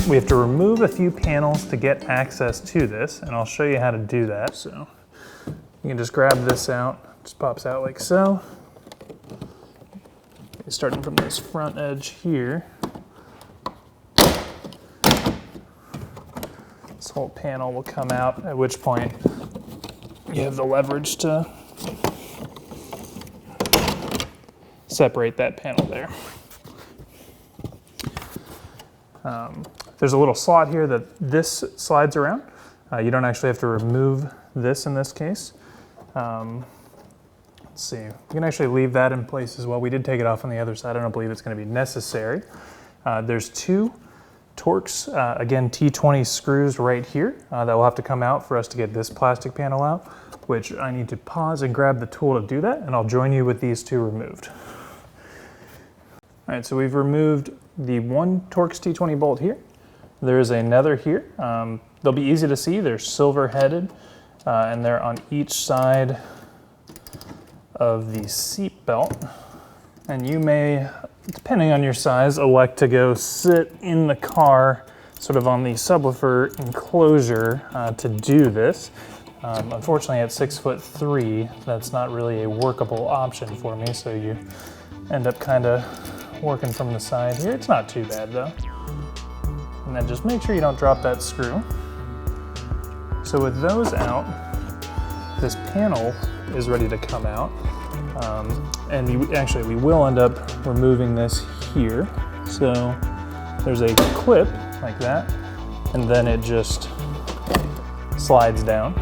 We have to remove a few panels to get access to this, and I'll show you how to do that. So you can just grab this out, it just pops out like so. Starting from this front edge here. This whole panel will come out, at which point you have the leverage to separate that panel there. There's a little slot here that this slides around. You don't actually have to remove this in this case. Let's see, you can actually leave that in place as well. We did take it off on the other side. I don't believe it's going to be necessary. There's two Torx, again, T20 screws right here that will have to come out for us to get this plastic panel out, which I need to pause and grab the tool to do that, and I'll join you with these two removed. All right, so we've removed the one Torx T20 bolt here. There's another here. They'll be easy to see. They're silver headed, and they're on each side of the seat belt. And you may, depending on your size, elect to go sit in the car sort of on the subwoofer enclosure to do this. Unfortunately at 6'3", that's not really a workable option for me, so you end up kind of working from the side here. It's not too bad though. And then just make sure you don't drop that screw. So with those out, this panel is ready to come out. And we will end up removing this here. So there's a clip like that, and then it just slides down.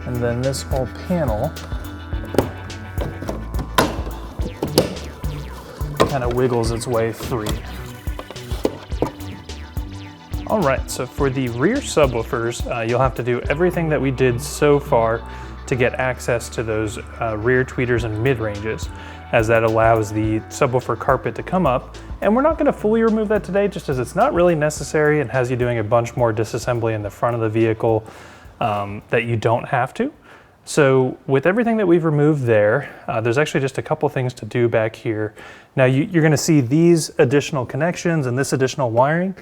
And then this whole panel kind of wiggles its way free. All right, so for the rear subwoofers, you'll have to do everything that we did so far to get access to those rear tweeters and mid-ranges, as that allows the subwoofer carpet to come up. And we're not gonna fully remove that today, just as it's not really necessary and has you doing a bunch more disassembly in the front of the vehicle that you don't have to. So with everything that we've removed there, there's actually just a couple things to do back here. Now you're gonna see these additional connections and this additional wiring.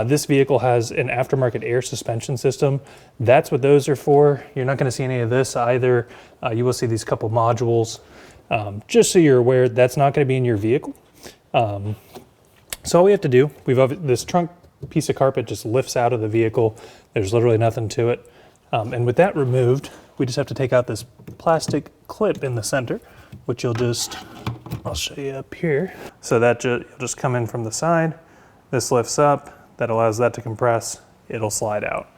This vehicle has an aftermarket air suspension system. That's what those are for. You're not gonna see any of this either. You will see these couple modules. Just so you're aware, that's not gonna be in your vehicle. So all we have to do, this trunk piece of carpet just lifts out of the vehicle. There's literally nothing to it. And with that removed, we just have to take out this plastic clip in the center, which I'll show you up here. So that you'll just come in from the side. This lifts up. That allows that to compress, it'll slide out.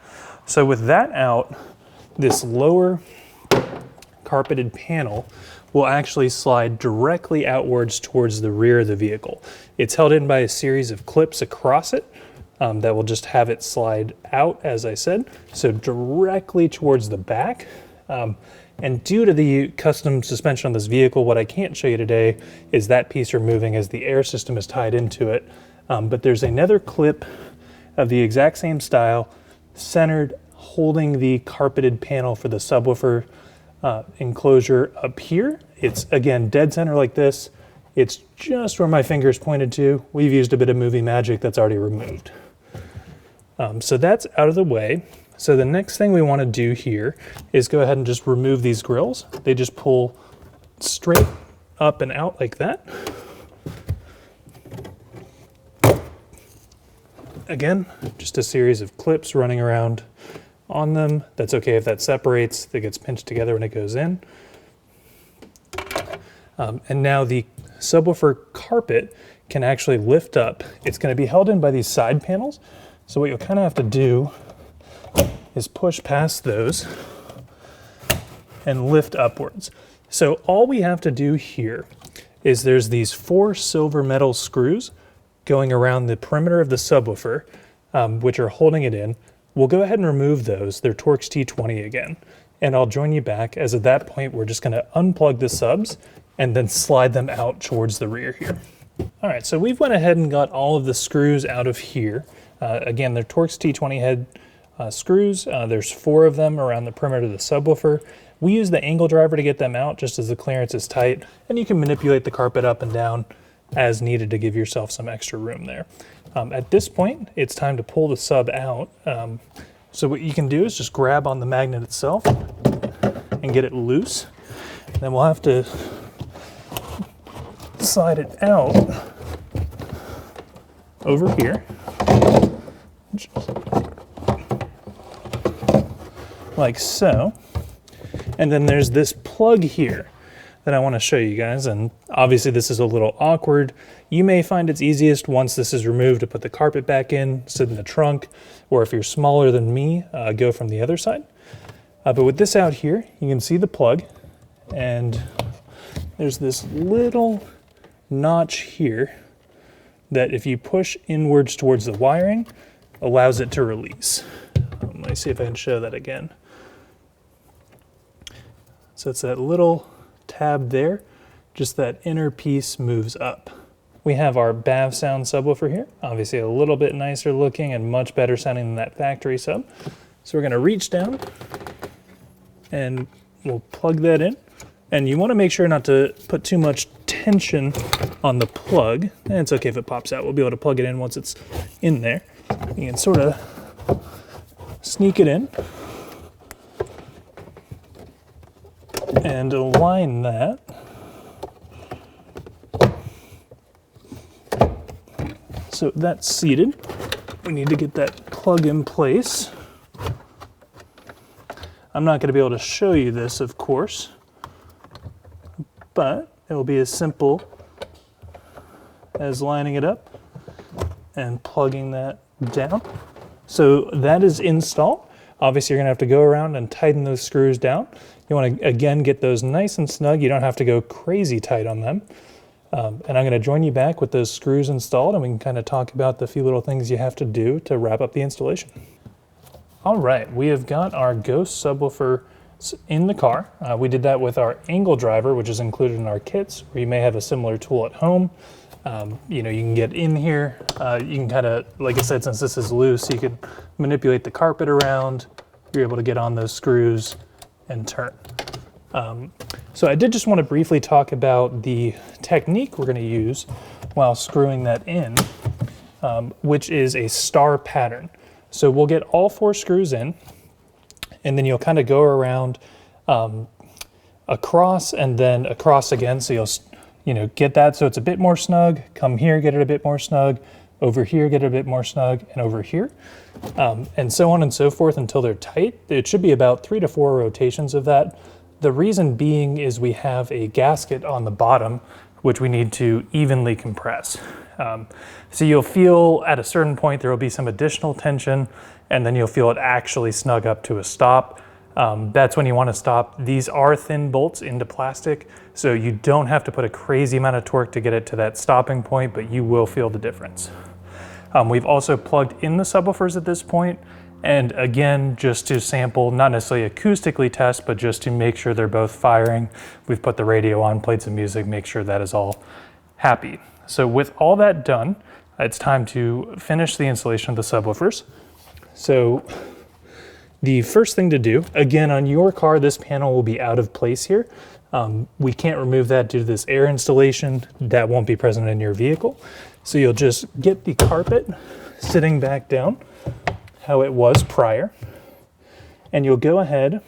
So with that out, this lower carpeted panel will actually slide directly outwards towards the rear of the vehicle. It's held in by a series of clips across it that will just have it slide out, as I said, so directly towards the back. And due to the custom suspension on this vehicle, what I can't show you today is that piece removing as the air system is tied into it. But there's another clip of the exact same style, centered, holding the carpeted panel for the subwoofer enclosure up here. It's, again, dead center like this. It's just where my finger's pointed to. We've used a bit of movie magic that's already removed. So that's out of the way. So the next thing we want to do here is go ahead and just remove these grills. They just pull straight up and out like that. Again, just a series of clips running around on them. That's okay if that separates, that gets pinched together when it goes in. And now the subwoofer carpet can actually lift up. It's going to be held in by these side panels. So what you'll kind of have to do is push past those and lift upwards. So all we have to do here is there's these 4 silver metal screws going around the perimeter of the subwoofer, which are holding it in. We'll go ahead and remove those. They're Torx T20 again. And I'll join you back, as at that point, we're just gonna unplug the subs and then slide them out towards the rear here. All right, so we've went ahead and got all of the screws out of here. Again, they're Torx T20 head screws. There's 4 of them around the perimeter of the subwoofer. We use the angle driver to get them out just as the clearance is tight, and you can manipulate the carpet up and down as needed to give yourself some extra room there. At this point, it's time to pull the sub out. So what you can do is just grab on the magnet itself and get it loose. Then we'll have to slide it out over here, like so. And then there's this plug here that I want to show you guys, and obviously this is a little awkward. You may find it's easiest once this is removed to put the carpet back in, sit in the trunk, or if you're smaller than me, go from the other side. But with this out here, you can see the plug, and there's this little notch here that if you push inwards towards the wiring, allows it to release. Let me see if I can show that again. So it's that little tab there, just that inner piece moves up. We have our Bavsound subwoofer here, obviously a little bit nicer looking and much better sounding than that factory sub. So we're gonna reach down and we'll plug that in. And you wanna make sure not to put too much tension on the plug. And it's okay if it pops out. We'll be able to plug it in once it's in there. You can sort of sneak it in and align that. So that's seated. We need to get that plug in place. I'm not going to be able to show you this, of course, but it will be as simple as lining it up and plugging that down. So that is installed. Obviously, you're going to have to go around and tighten those screws down. You want to, again, get those nice and snug. You don't have to go crazy tight on them. And I'm going to join you back with those screws installed, and we can kind of talk about the few little things you have to do to wrap up the installation. All right, we have got our Ghost subwoofer in the car. We did that with our angle driver, which is included in our kits, where you may have a similar tool at home. You know, you can get in here, you can kind of, like I said, since this is loose, you could manipulate the carpet around. You're able to get on those screws and turn. So I did just want to briefly talk about the technique we're going to use while screwing that in, which is a star pattern. So we'll get all 4 screws in, and then you'll kind of go around across and then across again. So you'll get that so it's a bit more snug, come here, get it a bit more snug, over here, get it a bit more snug, and over here, and so on and so forth until they're tight. It should be about 3 to 4 rotations of that. The reason being is we have a gasket on the bottom, which we need to evenly compress. So you'll feel at a certain point there will be some additional tension, and then you'll feel it actually snug up to a stop. That's when you want to stop. These are thin bolts into plastic, so you don't have to put a crazy amount of torque to get it to that stopping point, but you will feel the difference. We've also plugged in the subwoofers at this point, and again, just to sample, not necessarily acoustically test, but just to make sure they're both firing. We've put the radio on, played some music, make sure that is all happy. So with all that done, it's time to finish the installation of the subwoofers. So the first thing to do, again, on your car, this panel will be out of place here. We can't remove that due to this air installation. That won't be present in your vehicle. So you'll just get the carpet sitting back down how it was prior, and you'll go ahead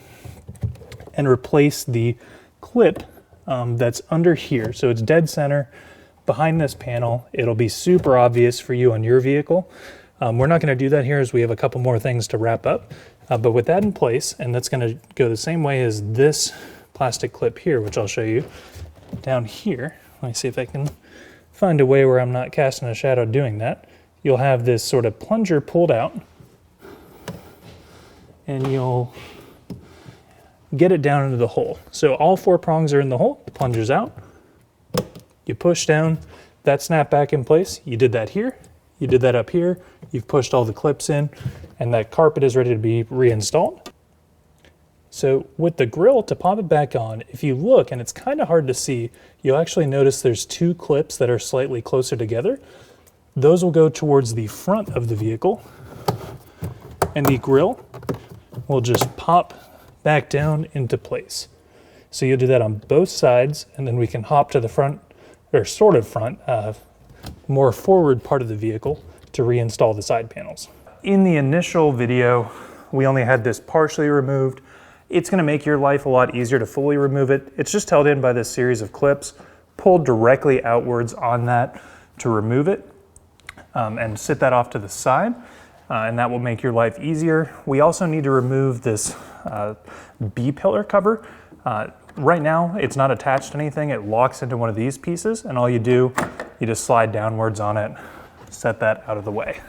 and replace the clip that's under here. So it's dead center behind this panel. It'll be super obvious for you on your vehicle. We're not going to do that here as we have a couple more things to wrap up, but with that in place, and that's going to go the same way as this plastic clip here, which I'll show you down here. Let me see if I can find a way where I'm not casting a shadow doing that. You'll have this sort of plunger pulled out, and you'll get it down into the hole. So all 4 prongs are in the hole, the plunger's out. You push down, that snap back in place. You did that here, you did that up here, you've pushed all the clips in, and that carpet is ready to be reinstalled. So with the grill, to pop it back on, if you look, and it's kind of hard to see, you'll actually notice there's 2 clips that are slightly closer together. Those will go towards the front of the vehicle, and the grill will just pop back down into place. So you'll do that on both sides, and then we can hop to the front or sort of front, more forward part of the vehicle to reinstall the side panels. In the initial video, we only had this partially removed. It's gonna make your life a lot easier to fully remove it. It's just held in by this series of clips, pulled directly outwards on that to remove it, and sit that off to the side, and that will make your life easier. We also need to remove this B-pillar cover. Right now, it's not attached to anything. It locks into one of these pieces, and all you do, you just slide downwards on it, set that out of the way.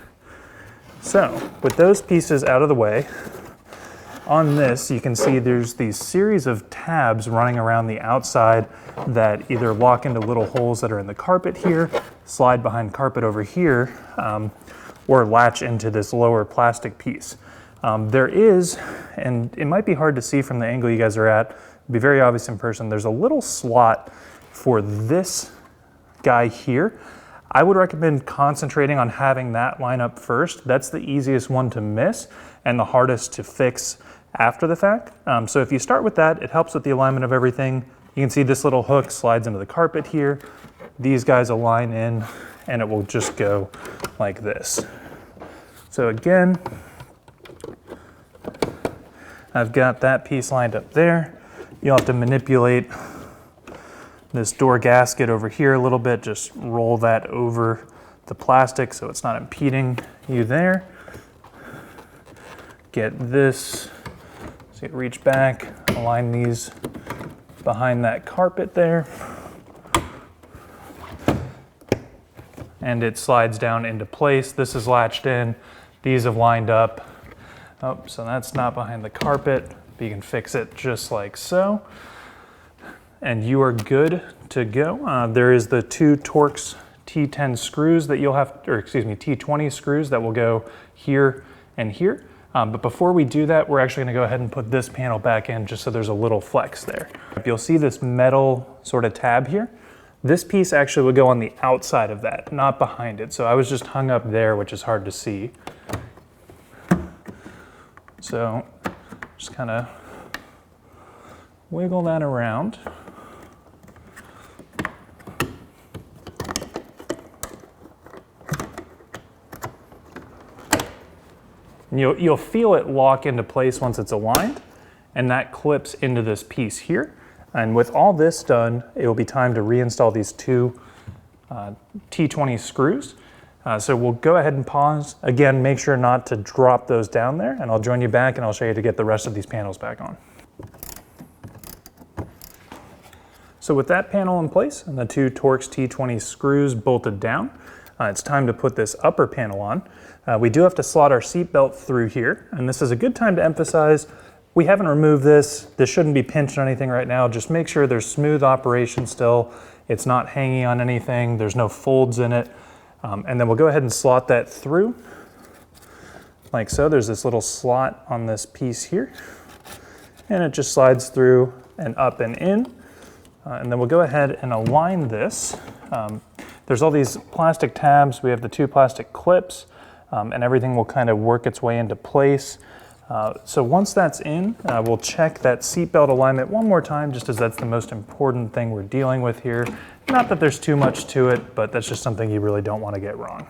So, with those pieces out of the way, on this, you can see there's these series of tabs running around the outside that either lock into little holes that are in the carpet here, slide behind carpet over here, or latch into this lower plastic piece. There is, and it might be hard to see from the angle you guys are at, it'll be very obvious in person, there's a little slot for this guy here. I would recommend concentrating on having that line up first. That's the easiest one to miss and the hardest to fix after the fact. So if you start with that, it helps with the alignment of everything. You can see this little hook slides into the carpet here. These guys align in and it will just go like this. So again, I've got that piece lined up there. You'll have to manipulate this door gasket over here a little bit, just roll that over the plastic so it's not impeding you there. Get this, so you reach back, align these behind that carpet there. And it slides down into place. This is latched in, these have lined up. Oh, so that's not behind the carpet, but you can fix it just like so. And you are good to go. There is the two Torx T10 screws that you'll have, or excuse me, T20 screws that will go here and here. But before we do that, we're actually gonna go ahead and put this panel back in just so there's a little flex there. You'll see this metal sort of tab here. This piece actually would go on the outside of that, not behind it. So I was just hung up there, which is hard to see. So just kind of wiggle that around. You'll feel it lock into place once it's aligned, and that clips into this piece here. And with all this done, it will be time to reinstall these two T20 screws. So we'll go ahead and pause. Again, make sure not to drop those down there, and I'll join you back and I'll show you to get the rest of these panels back on. So with that panel in place and the two Torx T20 screws bolted down, it's time to put this upper panel on. We do have to slot our seat belt through here, and this is a good time to emphasize we haven't removed this. This shouldn't be pinched on anything right now. Just make sure there's smooth operation still. It's not hanging on anything. There's no folds in it. And then we'll go ahead and slot that through like so. There's this little slot on this piece here, and it just slides through and up and in. And then we'll go ahead and align this. There's all these plastic tabs. We have the two plastic clips, and everything will kind of work its way into place. So once that's in, we'll check that seatbelt alignment one more time, just as that's the most important thing we're dealing with here. Not that there's too much to it, but that's just something you really don't want to get wrong.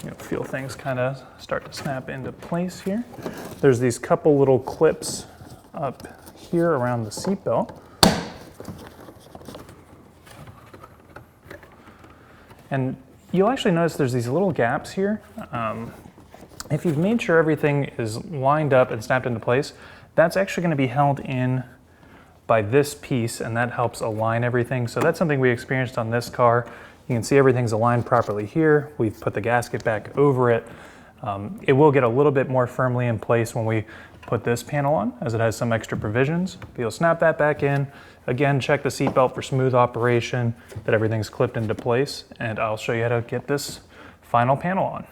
You'll feel things kind of start to snap into place here. There's these couple little clips up here around the seatbelt. And you'll actually notice there's these little gaps here. If you've made sure everything is lined up and snapped into place, that's actually going to be held in by this piece, and that helps align everything. So that's something we experienced on this car. You can see everything's aligned properly here. We've put the gasket back over it. It will get a little bit more firmly in place when we put this panel on, as it has some extra provisions. But you'll snap that back in. Again, check the seatbelt for smooth operation, that everything's clipped into place, and I'll show you how to get this final panel on.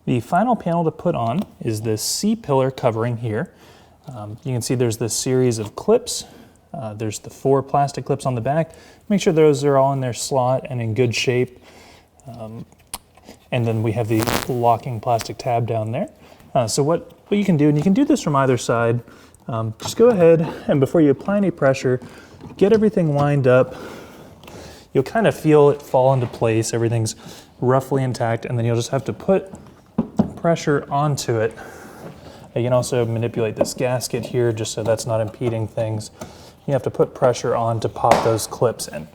The final panel to put on is this C-pillar covering here. You can see there's this series of clips. There's the 4 plastic clips on the back. Make sure those are all in their slot and in good shape. And then we have the locking plastic tab down there. So what you can do, and you can do this from either side, just go ahead and before you apply any pressure, get everything lined up. You'll kind of feel it fall into place. Everything's roughly intact, and then you'll just have to put pressure onto it. You can also manipulate this gasket here just so that's not impeding things. You have to put pressure on to pop those clips in.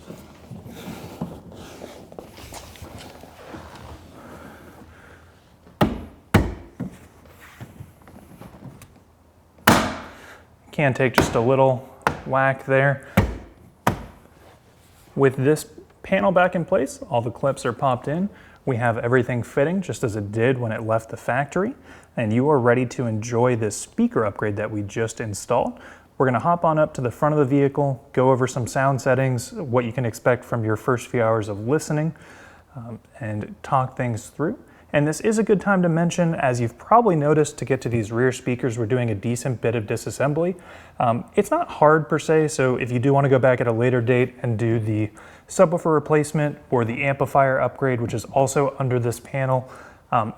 Can take just a little whack there. With this panel back in place, all the clips are popped in. We have everything fitting just as it did when it left the factory, and you are ready to enjoy this speaker upgrade that we just installed. We're gonna hop on up to the front of the vehicle, go over some sound settings, what you can expect from your first few hours of listening, and talk things through. And this is a good time to mention, as you've probably noticed, to get to these rear speakers, we're doing a decent bit of disassembly. It's not hard per se, so if you do want to go back at a later date and do the subwoofer replacement or the amplifier upgrade, which is also under this panel,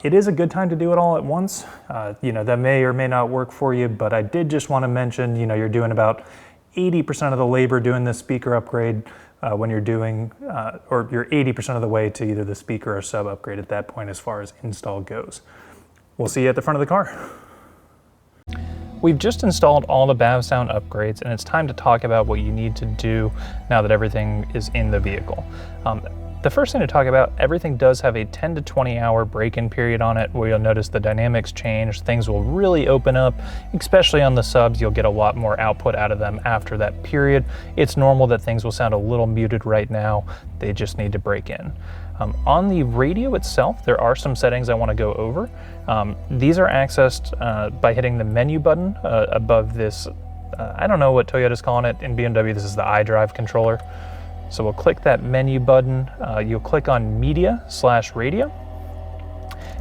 it is a good time to do it all at once. That may or may not work for you, but I did just want to mention, you're doing about 80% of the labor doing this speaker upgrade when you're doing, or you're 80% of the way to either the speaker or sub upgrade at that point as far as install goes. We'll see you at the front of the car. We've just installed all the Bavsound upgrades, and it's time to talk about what you need to do now that everything is in the vehicle. The first thing to talk about, everything does have a 10 to 20 hour break-in period on it where you'll notice the dynamics change. Things will really open up, especially on the subs. You'll get a lot more output out of them after that period. It's normal that things will sound a little muted right now. They just need to break in. On the radio itself, there are some settings I want to go over. These are accessed by hitting the menu button above this. I don't know what Toyota's calling it. In BMW, this is the iDrive controller. So we'll click that menu button. You'll click on Media/Radio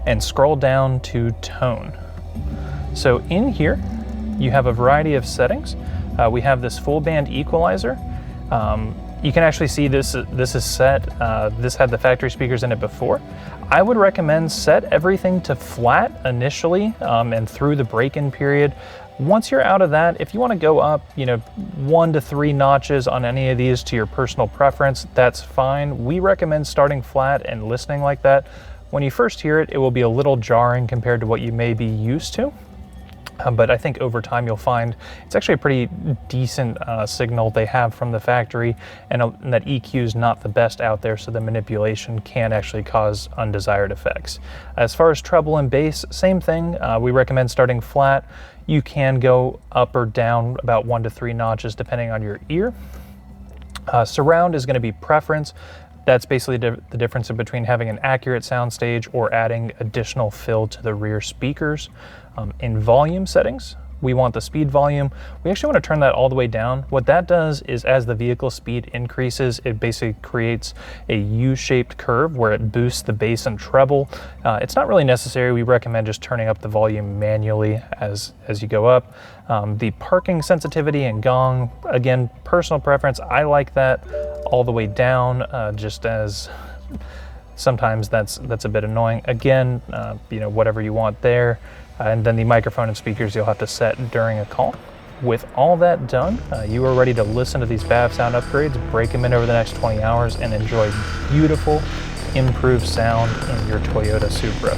and scroll down to Tone. So in here, you have a variety of settings. We have this full band equalizer. You can actually see this is set. This had the factory speakers in it before. I would recommend set everything to flat initially and through the break-in period. Once you're out of that, if you want to go up, 1 to 3 notches on any of these to your personal preference, that's fine. We recommend starting flat and listening like that. When you first hear it, it will be a little jarring compared to what you may be used to. But I think over time you'll find it's actually a pretty decent signal they have from the factory, and that EQ is not the best out there, so the manipulation can actually cause undesired effects. As far as treble and bass, same thing. We recommend starting flat. You can go up or down about 1 to 3 notches depending on your ear. Surround is going to be preference. That's basically the difference between having an accurate soundstage or adding additional fill to the rear speakers. In volume settings, we want the speed volume. We actually want to turn that all the way down. What that does is as the vehicle speed increases, it basically creates a U-shaped curve where it boosts the bass and treble. It's not really necessary. We recommend just turning up the volume manually as you go up. The parking sensitivity and gong, again, personal preference. I like that all the way down, just as sometimes that's a bit annoying. Again, whatever you want there. And then the microphone and speakers you'll have to set during a call. With all that done, you are ready to listen to these Bavsound upgrades, break them in over the next 20 hours, and enjoy beautiful, improved sound in your Toyota Supra.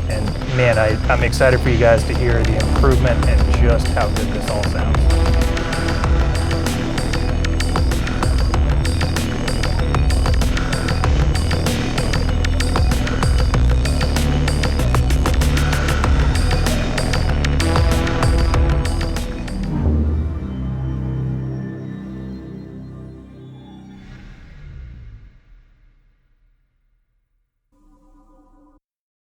And man, I'm excited for you guys to hear the improvement and just how good this all sounds.